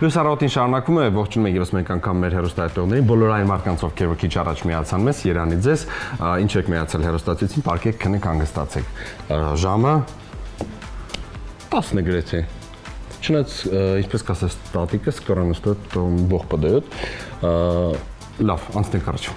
Լուսարոտին շարունակվում է, ողջունում եք ևս մեկ անգամ մեր հեռուստադիտողներին, բոլոր այն մարդկանց, ովքեր քիչ առաջ միացան մեզ, Երանի ձեզ, ինչ եք միացել հեռուստացույցին, պարկեք, քնեք, հանգստացեք։ Ժամը 10-ն է գրեթե։ Չնայած, ինչպես կասես, տատիկը սկորանոստը բող պդեյոտ, լավ, անցնենք առաջ։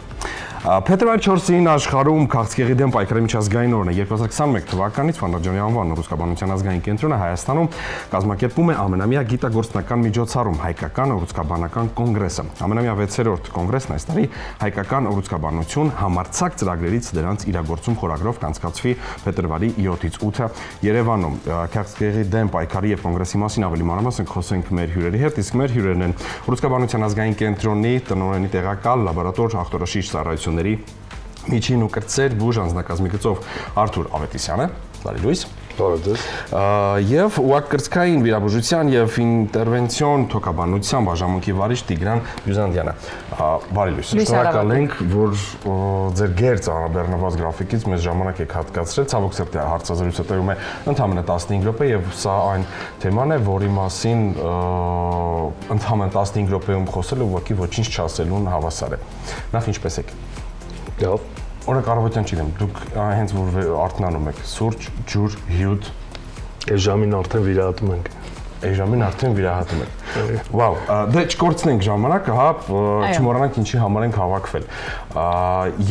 Փետրվարի 4-ին աշխարհում քաղցկեղի դեմ պայքարի միջազգային օրն է 2021 թվականից Վաննաջյանի անվան ռուսկաբանության ազգային կենտրոնը Հայաստանում կազմակերպում է ամենամյա գիտագործնական միջոցառում հայկական ռուսկաբանական կոնգրեսը։ Ամենամյա 6-րդ կոնգրեսն այս տարի հայկական ռուսկաբանություն համարձակ ծրագրերից դրանց իրագործում խորագրով կանցկացվի փետրվարի 7-ից 8-ը Երևանում։ Քաղցկեղի դեմ պայքարի եւ կոնգրեսի մասին ավելի մանրամասն խոսենք մեր հյուրերի հետ, իսկ մեր հյուրերն են ռուսկաբանության ազգային կենտրոնի տնօրենի տեղակալ լաբորատոր ախտորոշիչ ծառայությունների միջին ու կրտսեր բուժ անձնակազմի գծով Արթուր Ավետիսյանը, բարի լույս, եւ ուղղակրծքային վիրաբուժության եւ ինտերվենցիոն թոքաբանության բաժանմունքի վարիչ Տիգրան Բյուզանդյանը, բարի լույս։ Շնորհակալ ենք, որ ձեր գերծ անաբեռնված գրաֆիկից մեզ ժամանակ եք հատկացրել։ Ցավոք սրտի հարցազրույցը տևում է ընդամենը 15 րոպե եւ սա այն թեման է, որի մասին ընդամենը 15 րոպեում խոսելը ուղղակի ոչինչ չասելուն հավասար է։ Նախ ինչպես եք։ Լավ։ Օրենք առավոտյան չգիտեմ, դուք հենց որ արթնանում եք, սուրճ, ջուր, հյութ, այս ժամին արդեն վիրահատում ենք։ Այս ժամին արդեն վիրահատում եք։ Վաու, դե չկորցնենք ժամանակը, հա, չմոռանանք ինչի համար ենք հավաքվել։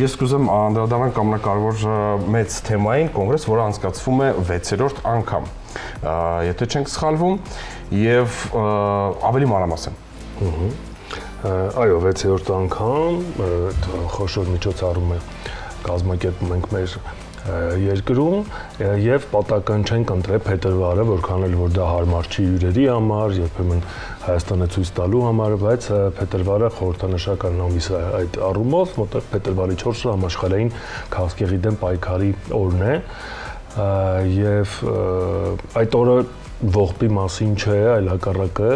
Ես կուզեմ անդրադառնալ ամենակարևոր մեծ թեմային կոնգրես, որը անցկացվում է 6-րդ անգամ։ Եթե չենք սխալվում, եւ ավելի մանրամասն։ Այո, 6-րդ անգամ խոշոր միջոցառում է կազմակերպում ենք մեր երկրում եւ պատական չենք ընտրել փետրվարը, որքան էլ որ դա հարմար չի հյուրերի համար, երբեմն Հայաստանը ցույց տալու համար, բայց փետրվարը խորհրդանշական ամիս է այդ առումով, որտեղ փետրվարի 4-ը համաշխարհային քաղցկեղի դեմ պայքարի օրն է եւ այդ օրը ողբի մասին չէ, այլ հակառակը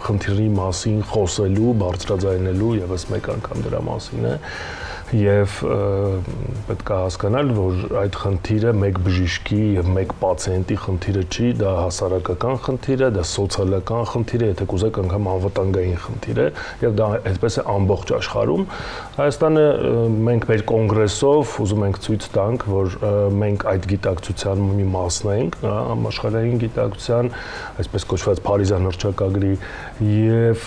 խնդիրի մասին խոսելու, բարձրաձայնելու եւս մեկ անգամ դրա մասին է եւ պետք է հասկանալ, որ այդ խնդիրը մեկ բժիշկի եւ մեկ պացիենտի խնդիրը չի, դա հասարակական խնդիր է, դա սոցիալական խնդիր է, եթե կուզեք անգամ անվտանգային խնդիր է եւ դա այդպես է ամբողջ աշխարհում։ Հայաստանը մենք մեր կոնգրեսով ուզում ենք ցույց տանք, որ մենք այդ գիտակցության մի մասն ենք, համաշխարհային գիտակցության, այսպես կոչված Փարիզյան հռչակագրի եւ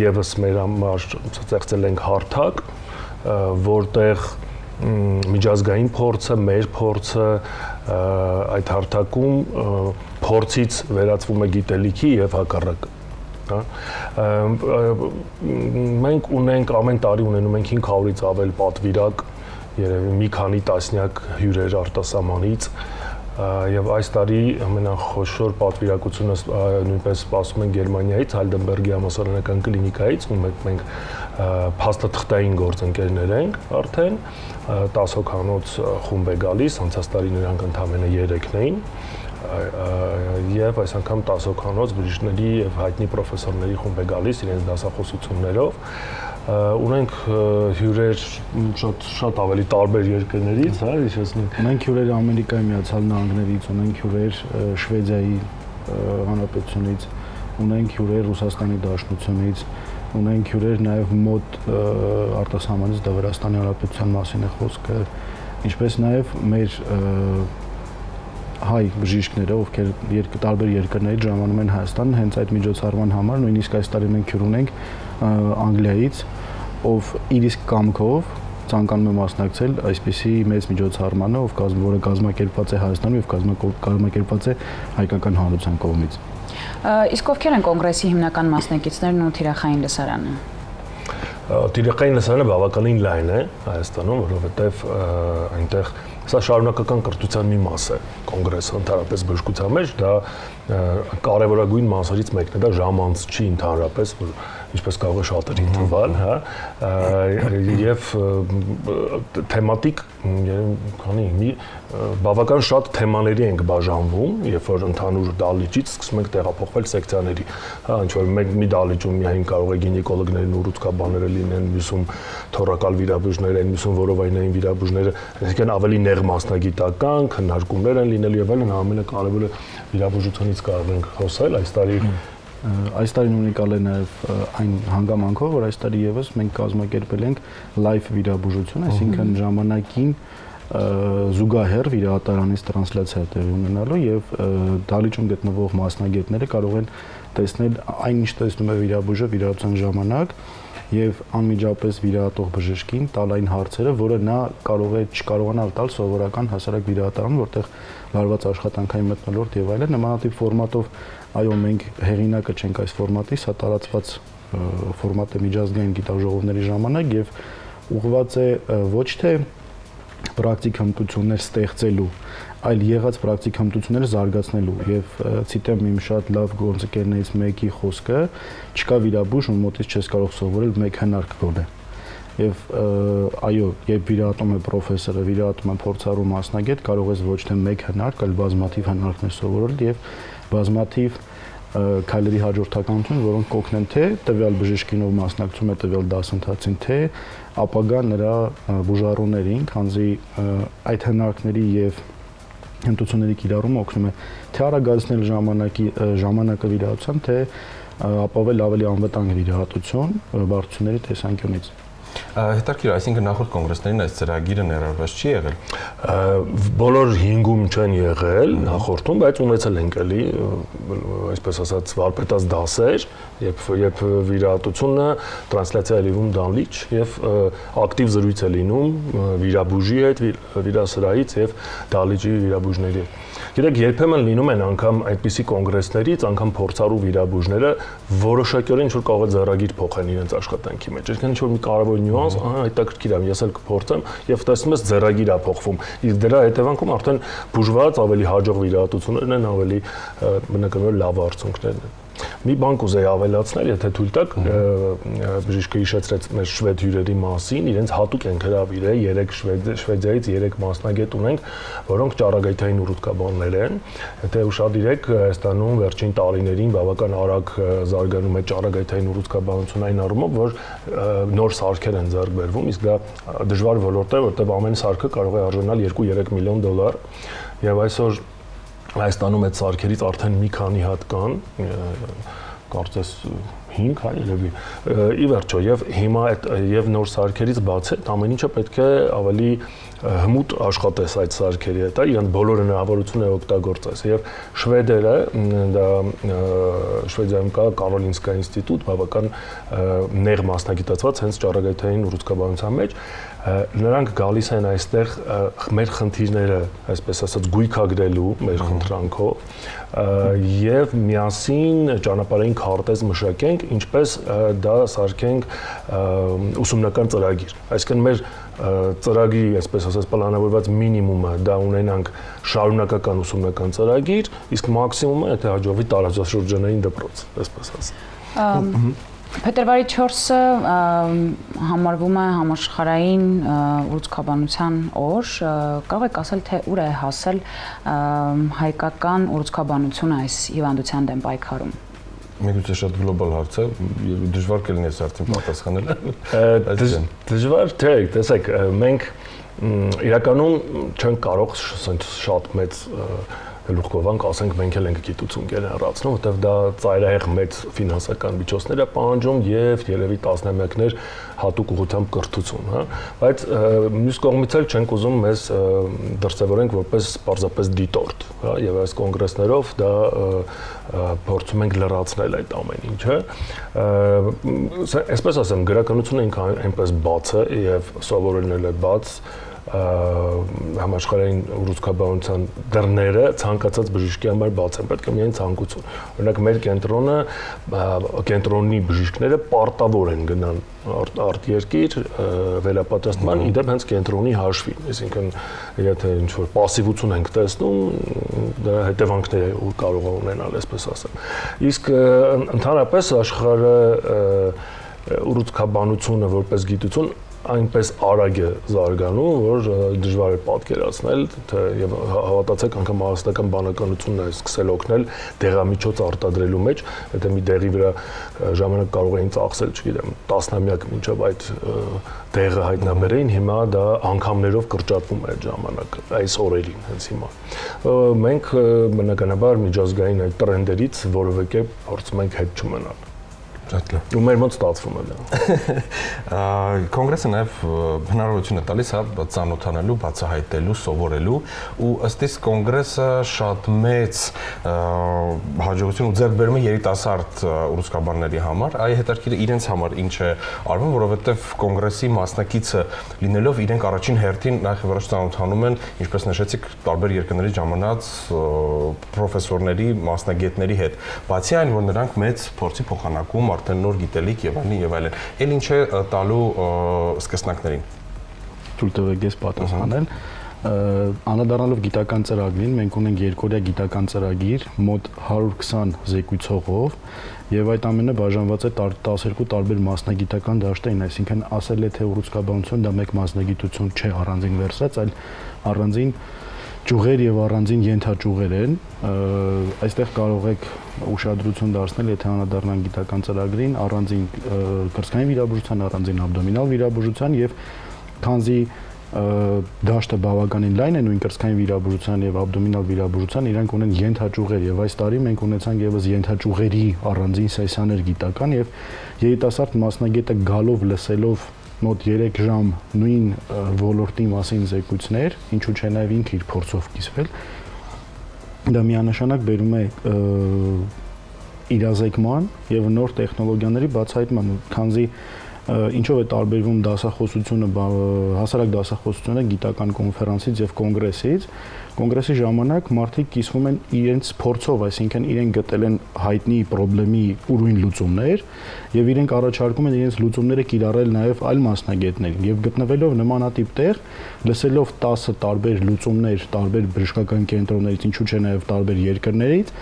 եւս մեր համար ստեղծել ենք հարթակ, որտեղ միջազգային փորձը, մեր փորձը այդ հարթակում փորձից վերածվում է գիտելիքի եւ հակառակը, հա։ Մենք ունենք ամեն տարի ունենում ենք 500-ից ավել պատվիրակ, երևի մի քանի տասնյակ հյուրեր արտասահմանից եւ այս տարի ամենախոշոր պատվիրակությունը նույնպես սպասում են Գերմանիայից, Հայդելբերգի համալսարանական կլինիկայից, ու մենք փաստաթղթային գործընկերներ ենք արդեն, 10 հոգանոց խումբ է գալիս, անցած տարի նրանք ընդամենը 3-ն էին, եւ այս անգամ 10 հոգանոց բժիշկների եւ հայտնի պրոֆեսորների խումբ է գալիս իրենց դասախոսություններով։ Ունենք հյուրեր շատ ավելի տարբեր երկրներից, հա, հիշեցնենք։ Ունենք հյուրեր Ամերիկայի Միացյալ Նահանգներից, ունենք հյուրեր Շվեդիայի Հանրապետությունից, ունենք հյուրեր Ռուսաստանի Դաշնությունից, ունենք հյուրեր նաև մոտ արտասահմանից, դա Վրաստանի Հանրապետության մասին է խոսքը, ինչպես նաև մեր հայ բժիշկները, ովքեր տարբեր երկրներից ժամանում են Հայաստան, հենց այդ միջոցառման համար, նույնիսկ այս տարի մենք հյուր ունենք Անգլիայից, ով իր իսկ կամքով ցանկանում է մասնակցել այսպիսի մեծ միջոցառմանը, որը կազմակերպված է Հայաստանում եւ կազմակերպված է հայկական հանրության կողմից։ Իսկ ովքեր են կոնգրեսի հիմնական մասնակիցներն ու թիրախային լսարանը։ Թիրախային լսարանը բավականին լայն է Հայաստանում, որովհետեւ այնտեղ սա շարունակական կրթության մի մաս է, կոնգրեսը ընդհանրապես բժշկության մեջ դա կարևորագույն մասերից մեկն է, դա ժամանց չի ընդհանրապես, որ ինչպես կարող է շատերին թվալ, հա, եւ թեմատիկ քանի բավական շատ թեմաների ենք բաժանվում, երբ որ ընդհանուր դահլիճից սկսում ենք տեղափոխվել սեկցիաների, հա, ինչ որ մի դահլիճում միայն կարող է գինեկոլոգներն ու ռուցկաբանները լինեն, մյուսում թորակալ վիրաբույժներ են, մյուսում որովայնային վիրաբույժները, այսինքն ավելի նեղ մասնագիտական քննարկումներ են լինելու եւ այլն, ամենակարևորը վիրաբուժությունից կարող ենք խոսել Այս տարին ունիկալ է նաև այն հանգամանքով, որ այս տարի եւս մենք կազմակերպել ենք live վիրաբուժություն, այսինքն ժամանակին զուգահեռ վիրահատարանից տրանսլյացիա տեղի ունենալու եւ դահլիճում գտնվող մասնագետները կարող են տեսնել այն ինչ տեսնում է վիրաբույժը վիրահատության ժամանակ եւ անմիջապես վիրահատող բժշկին տալ այն հարցերը, որը նա կարող է չկարողանալ տալ սովորական հասարակ վիրահատարանում, որտեղ լարված աշխատանքային մթնոլորտ եւ այլն նմանատիպ ֆորմատով այո մենք հեղինակը չենք այս ֆորմատի, սա տարածված ֆորմատ է միջազգային գիտաժողովների ժամանակ եւ ուղղված է ոչ թե պրակտիկ հմտություններ ստեղծելու, այլ եղած պրակտիկ հմտությունները զարգացնելու եւ ցիտեմ իմ շատ լավ գործընկերներից մեկի խոսքը, չկա վիրաբույժ, ում մոտից չես կարող սովորել մեկ հնարք գոնե։ Եվ այո, երբ վիրահատում է պրոֆեսորը, վիրահատում է փորձառու մասնագետ, կարող ես ոչ թե մեկ հնարք, այլ բազմաթիվ հնարքներ սովորել եւ բազմաթիվ քայլերի հաջորդականություն, որոնք կօգնեն թե տվյալ բժշկին, ով մասնակցում է տվյալ դասընթացին, թե ապագա նրա բուժառուներին, քանզի այդ հնարքների եւ հմտությունների կիրառումը օգնում է թե արագացնել ժամանակը վիրահատության, թե ապավել ավելի անվտանգ վիրահատություն բարդությունների տեսանկյունից։ Հետաքրքիր, այսինքն նախորդ կոնգրեսներին այս ծրագիրը ներառված չի եղել։ Բոլոր 5-ում չեն եղել նախորդում, բայց ունեցել ենք էլի, այսպես ասած, վարպետաց դասեր, երբ վիրահատությունը տրանսլյացիա է լինում դահլիճ եւ ակտիվ զրույց է լինում վիրաբույժի հետ, վիրասրահից եւ դահլիճի վիրաբույժների հետ։ Գիտեք, երբեմն լինում են անգամ այդպիսի կոնգրեսներից, անգամ փորձառու վիրաբույժները որոշակիորեն ինչ-որ կարող է ձեռագիր փոխեն իրենց աշխատանքի մեջ։ Այսինքն ինչ-որ մի կարևոր նյուանս, հետաքրքիր է, ես էլ կփորձեմ եւ տեսնում ես ձեռագիր է փոխվում։ Իսկ դրա հետևանքում արդեն բուժված ավելի հաջող վիրահատություններն են, ավելի բնականաբար լավ արդյունքներն են։ Մի բան կուզեի ավելացնել, եթե թույլ տաք, բժիշկը հիշեցրեց մեր շվեդ հյուրերի մասին, իրենց հատուկ ենք հրավիրել 3 Շվեդիայից 3 մասնագետ ունենք, որոնք ճառագայթային ուռուցքաբաններ են։ Եթե ուշադիր եք, Հայաստանում վերջին տարիներին բավական արագ զարգանում է ճառագայթային ուռուցքաբանությունը այն առումով, որ նոր սարքեր են ձեռք բերվում, իսկ դա դժվար ոլորտ է, որտեղ ամեն սարքը կարող է արժանալ 2-3 միլիոն դոլար, եւ այսօր Հայաստանում այդ սարքերից արդեն մի քանի հատ կան, կարծես 5, հա, երևի։ Ի վերջո, եւ հիմա այդ եւ նոր սարքերից բացի ամեն ինչը պետք է ավելի հմուտ աշխատես այդ սարքերի հետ, իրենց բոլոր հնարավորությունները օգտագործես եւ շվեդերը դա Շվեդիայում կա Կարոլինսկա ինստիտուտ, բավական նեղ մասնագիտացված հենց ճառագայթային ուռուցքաբանության մեջ, նրանք գալիս են այստեղ մեր խնդիրները, այսպես ասած, գույքագրելու մեր խնդրանքով եւ միասին ճանապարհային քարտեզ մշակենք, ինչպես դա սարքենք ուսումնական ծրագիր։ Այսինքն մեր ծրագրի, այսպես ասած, պլանավորված մինիմումը դա ունենանք շարունակական ուսումնական ծրագիր, իսկ մաքսիմումը, եթե հաջողվի, տարածաշրջանային դպրոց, այսպես ասած։ Փետրվարի 4-ը համարվում է համաշխարհային ուռուցքաբանության օր, կարող եք ասել, թե ուր է հասել հայկական ուռուցքաբանությունը այս հիվանդության դեմ պայքարում։ Միգուցե շատ գլոբալ հարց է, դժվար կլինի այս հարցին պատասխանել։ Դժվար չէ, տեսեք, մենք իրականում չենք կարող շատ մեծ գլուխգովանք ասենք մենք էլ ենք գիտություն գեներացնում, որտեղ դա ծայրահեղ մեծ ֆինանսական միջոցներ է պահանջում եւ երևի տասնամյակներ հատուկ ուղղությամբ կրթություն, հա, բայց մյուս կողմից էլ չենք ուզում մեզ դրսևորենք որպես պարզապես դիտորդ, հա, եւ այս կոնգրեսներով դա փորձում ենք լրացնել այդ ամեն ինչը։ Այսպես ասեմ, գրականությունը ինքը այնպես բաց է եւ սովորելն էլ է բաց, համաշխարհային ուռուցքաբանության դռները ցանկացած բժիշկի համար բաց են, պետք է միայն ցանկություն։ Օրինակ մեր կենտրոնի բժիշկները պարտավոր են գնան արտերկիր վերապատրաստման, իդեպ հենց կենտրոնի հաշվին, այսինքն եթե ինչ-որ պասիվություն ենք տեսնում, դրա հետևանքները կարող է ունենալ, այսպես ասեմ։ Իսկ ընդհանրապես աշխարհը ուռուցքաբանությունը որպես գիտություն այնպես արագ է զարգանում, որ դժվար է պատկերացնել, թե եւ հավատացեք, անգամ մարզական բանականությունն է սկսել օգնել դեղամիջոց արտադրելու մեջ, եթե մի դեղի վրա ժամանակ կարող էին ծախսել, չգիտեմ, տասնամյակ մինչև այդ դեղը հայտնաբերեին, հիմա դա անգամներով կրճատվում է այդ ժամանակ, այս օրերին, հենց հիմա։ Մենք բնականաբար միջազգային այդ տրենդերից որևէ կերպ փորձում ենք հետ չմնալ։ Ու մեր մոտ ստացվում է դա։ Կոնգրեսը նաև հնարավորություն է տալիս ծանոթանալու, բացահայտելու, սովորելու ու ըստ իս կոնգրեսը շատ մեծ հաջողություն ու ձեռքբերում է երիտասարդ ուռուցքաբանների համար, այ հետաքրքիր իրենց համար ինչ է արվում, որովհետև կոնգրեսի մասնակիցը լինելով իրենք առաջին հերթին նախ վերջ ծանոթանում են, ինչպես նշեցիք, տարբեր երկրների ժամանած պրոֆեսորների, մասնագետների հետ։ Բացի այն, որ նրանք մեծ փորձի փոխանակում արդեն նոր գիտելիք եւ այլն եւ այլն։ Էլ ինչ է տալու սկսնակներին։ Թույլ տվեք ես պատասխանել։ Անդրադառնալով գիտական ծրագրին, մենք ունենք երկօրյա գիտական ծրագիր մոտ 120 զեկույցողով եւ այդ ամենը բաժանված է 12 տարբեր մասնագիտական դաշտերին, այսինքն ասել է թե ուռուցքաբանություն դա մեկ մասնագիտություն չէ առանձին վերսած, այլ առանձին ճյուղեր եւ առանձին ենթաճյուղեր են, այստեղ կարող եք ուշադրություն դարձնել, եթե անդրադառնանք գիտական ծրագրին, առանձին կրծքային վիրաբուժության, առանձին աբդոմինալ վիրաբուժության եւ քանզի դաշտը բավականին լայն է նույն կրծքային վիրաբուժության եւ աբդոմինալ վիրաբուժության, իրենք ունեն ենթաճյուղեր եւ այս տարի մենք ունեցանք եւս ենթաճյուղերի առանձին սեսիաներ գիտական եւ երիտասարդ մասնագետը գալով լսելով մոտ 3 ժամ նույն ոլորտի մասին զեկույցներ, ինչու՞ չէ նաև ինքը իր փորձով կիսվել, դա միանշանակ բերում է իրազեկման եւ նոր տեխնոլոգիաների բացահայտման, քանզի ինչով է տարբերվում դասախոսությունը, հասարակ դասախոսությունը գիտական կոնֆերանսից եւ կոնգրեսից, կոնգրեսի ժամանակ մարդիկ կիսվում են իրենց փորձով, այսինքն իրենք գտել են հայտնի խնդրի ուրույն լուծումներ եւ իրենք առաջարկում են իրենց լուծումները կիրառել նաեւ այլ մասնագետներին եւ գտնվելով նմանատիպ տեղ, լսելով 10 տարբեր լուծումներ, տարբեր բժշկական կենտրոններից, ինչու՞ չէ նաեւ տարբեր երկրներից,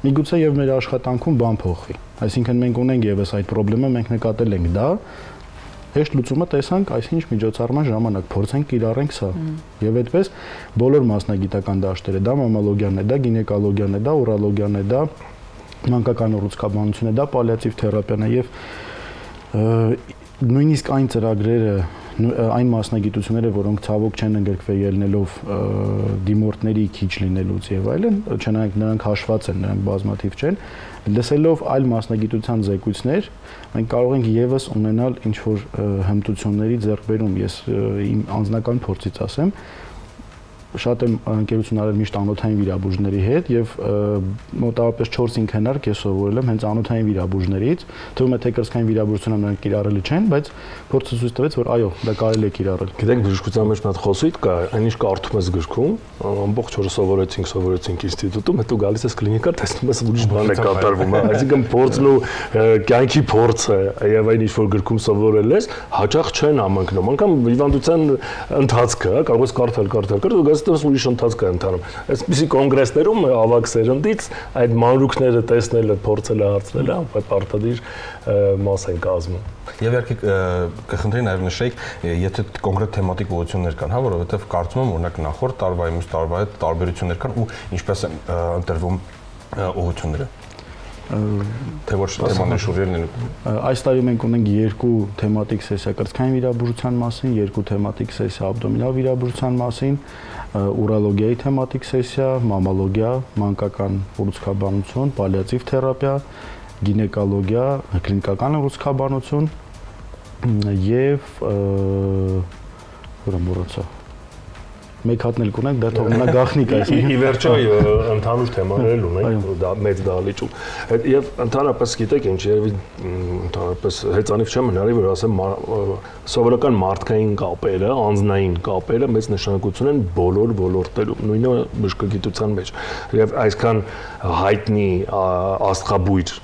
միգուցե եւ մեր աշխատանքում բան փոխվի։ Այսինքն մենք ունենք եւս այդ խնդրը, մենք նկատել ենք դա, հեշտ լուծումը տեսանք, այսինչ միջոցառման ժամանակ փորձենք կիրառենք սա։ Եվ այդպես բոլոր մասնագիտական դաշտերը, դա մամոլոգիան է, դա գինեկոլոգիան է, դա ուրոլոգիան է, դա մանկական ուռուցքաբանությունն է, դա պալիատիվ թերապիան է եւ նույնիսկ այն ծրագրերը, այն մասնագիտությունները, որոնք ցավոք չեն ընդգրկվել ելնելով դիմորդների քիչ լինելուց եւ այլն, չնայած նրանք հաշված են, նրանք բազմաթիվ չեն, լսելով այլ մասնագիտության զեկույցներ, մենք կարող ենք եւս ունենալ ինչ-որ հմտությունների ձեռքբերում։ Ես իմ անձնական փորձից ասեմ, շատ եմ ընկերություն արել միշտ անոթային վիրաբույժների հետ եւ մոտավորապես 4-5 հնարք ես սովորել եմ հենց անոթային վիրաբույժներից, թվում է թե կրծքային վիրաբուժությունը նրանք կիրառելի չեն, բայց փորձը ցույց տվեց, որ այո, դա կարելի է կիրառել։ Գիտեք, բժշկության մեջ մի հատ խոսույթ կա, այնինչ կարդում ես գրքում, ամբողջ օրը սովորեցինք ինստիտուտում, հետո գալիս ես կլինիկա, տեսնում ես ուրիշ բան է կատարվում, այսինքն փորձն ու կյանքի փորձը եւ այն ինչ որ գրքում սովորել ես, հաճախ չեն համընկնում, անգամ հիվանդության ընթացքը, կարող ես կարդալ, ու գալիս ուրիշ ընթացք է ընթանում։ Այսպիսի կոնգրեսներում ավագ սերնդից այդ մանրուքները տեսնելը, փորձելը, հարցնելը պարտադիր մաս են կազմում։ Եվ իհարկե կխնդրեի նաև նշեիք, եթե կոնկրետ թեմատիկ ուղղություններ կան, հա, որովհետև կարծում եմ, օրինակ նախորդ տարվա, մյուս տարվա հետ տարբերություններ կան ու ինչպես են ընտրվում ուղղությունները։ Թե ոչ թեմաների շուրջ այս տարի մենք ունենք 2 թեմատիկ սեսիա կրծքային վիրաբուժության մասին, 2 թեմատիկ սեսիա աբդոմինալ վիրաբուժության մասին, ուրոլոգիայի թեմատիկ սեսիա, մամոլոգիա, մանկական ուռուցքաբանություն, պալիատիվ թերապիա, գինեկոլոգիա, կլինիկական ուռուցքաբանություն եւ ուրեմն մոռացա։ մեկ հատն էլ կունենք, դա թող մնա գաղտնիք Ի վերջո ընդհանուր թեմաներ ունենք, դա մեծ դահլիճում։ Եվ ընդհանրապես գիտեք ինչ, երևի ընդհանրապես հեծանիվ չեմ հնարի, որ ասեմ սովորական մարդկային կապերը, անձնային կապերը մեծ նշանակություն են բոլոր ոլորտերում, նույնը բժշկագիտության մեջ։ Եվ այսքան հայտնի աստղաբույր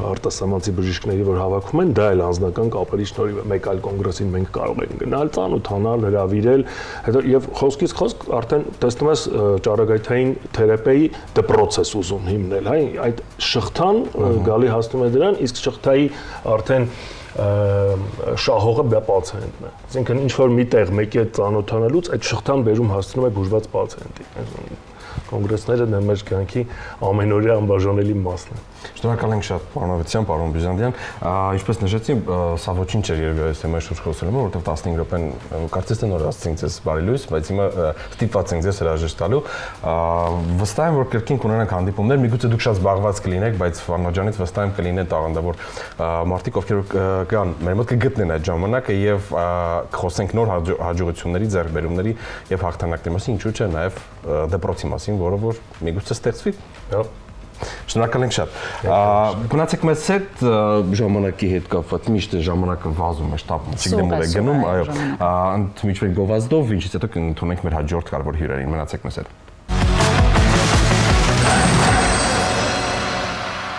արտասահմանցի բժիշկների, որ հավաքում են, դա էլ անձնական կապերի շնորհիվ է։ Մեկ այլ կոնգրեսին մենք կարող ենք գնալ, ծանոթանալ, հրավիրել, հետո եւ խոսքից խոսք արդեն տեսնում ես ճառագայթային թերապիայի դպրոց ես ուզում հիմնել, հա, այդ շղթան գալի հասնում է դրան, իսկ շղթայի արդեն շահողը պացիենտն է։ Այսինքն ինչ որ միտեղ մեկի հետ ծանոթանալուց այդ շղթան բերում հասնում է բուժված պացիենտի։ Կոնգրեսները դա մեր կյանքի ամենօրյա անբաժանելի մասն է։ Շնորհակալ ենք շատ, պարոն Ավետիսյան, պարոն Բյուզանդյան։ Ինչպես նշեցի, սա ոչինչ չէր երևի այս թեմայի շուրջ խոսելու, որովհետև 15 րոպեն կարծես թե նոր ասացինք ձեզ բարի լույս, բայց հիմա ստիպված ենք ձեզ հրաժեշտ տալու։ Վստահ եմ, որ կրկին կունենանք հանդիպումներ, միգուցե դուք շատ զբաղված կլինեք, բայց Վանոջանից վստահ եմ կլինեն տաղանդավոր մարդիկ, ովքեր կան մեր մոտ կգտնեն այդ ժամանակը եւ կխոսենք նոր հաջողությունների, ձեռքբերումների եւ հաղթանակների մասին, ինչու՞ չէ նաեւ դպրոցի մասին, որը որ միգուցե ստեղծվի։ Շնորհակալ ենք շատ։ Գնացեք մեզ հետ ժամանակի հետ կապված միշտ ժամանակը վազում է, շտապում, չգիտեմ ուր է գնում, այո, ընդմիջվենք գովազդով, ինչից հետո կընդունենք մեր հաջորդ կարևոր հյուրերին։ Մնացեք մեզ հետ։